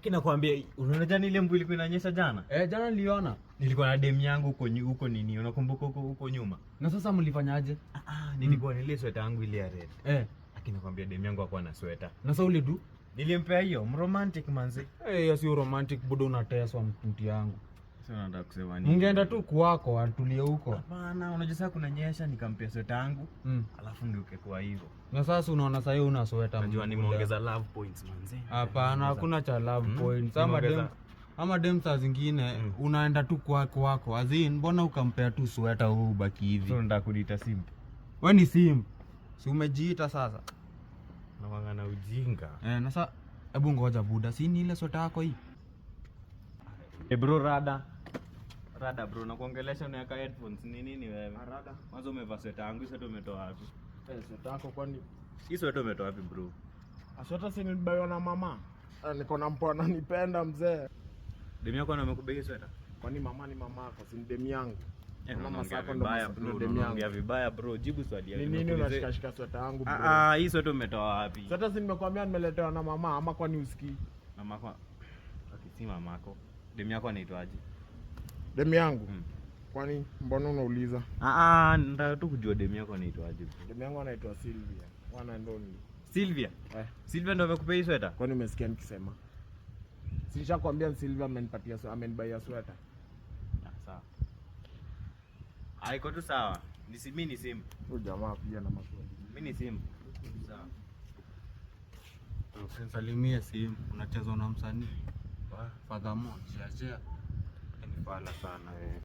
Lakini nakwambia unaona jana ile mvua ilikuwa inanyesha jana? Jana niliona. Nilikuwa na demu yangu huko nini? Unakumbuka huko nyuma? Na sasa mlifanyaje? Nilikuwa nile sweta yangu ile ya red. Lakini nakwambia demu yangu hakuwa na sweta. Na sasa ule du? Nilimpea hiyo, mromantic manzi. Hiyo si romantic budo, unateswa mtu yangu. Sasa nataka kusema nini? Mungeenda tu kwako atulie huko. Hapana, unajua sasa kunanyesha nikampea sweta yangu. Alafu ndio ukekuwa hivyo. Na sasa unaona sasa hiyo una sweta. Unajua nimeongeza love points manzi. Hapana, hakuna cha love points. Ama dem saa zingine unaenda tu kwako. Azin, mbona ukampea tu sweta huu baki hivi? Sio nataka kuniita simp. Wewe ni simp. Si umejiita sasa? Nawanga na ujinga. Na sasa hebu ngoja buda, si ni ile sweta yako hii? Bro Rada bro, nakuongelesha unaweka headphones ni nini wewe? Rada. Mwanzo umevaa sweta yangu, sweta umetoa wapi? Sweta yako kwani? Hii sweta umetoa wapi bro? Sweta si nilibayiwa na mama. Niko na mpo ananipenda mzee. Demu yako amekubeba sweta? Kwani mama ni mama yako, si demu yangu? Unaongea vibaya bro, unaongea vibaya bro, jibu swali yangu. Ni nini unashikashika sweta yangu bro? Hii sweta umetoa wapi? Sweta si nimekwambia nimeletewa na mama, ama kwani usikii? Mama kwa si mamako. Demu yako anaitwaje? Demu yangu? Kwani mbona unauliza? Nataka tu kujua demu yako anaitwaje. Demu yangu anaitwa Sylvia. One and only. Sylvia? Sylvia ndio amekupea sweta? Kwani umesikia nikisema? Silishakwambia Sylvia amenibaia sweta. Sawa. Haiko tu sawa. Mimi ni simu. Huyu jamaa pia na maswali. Mimi ni simu. Sawa. Usinisalimie simu, unacheza na msanii. Fadhamo, jia. Ni fala sana wewe.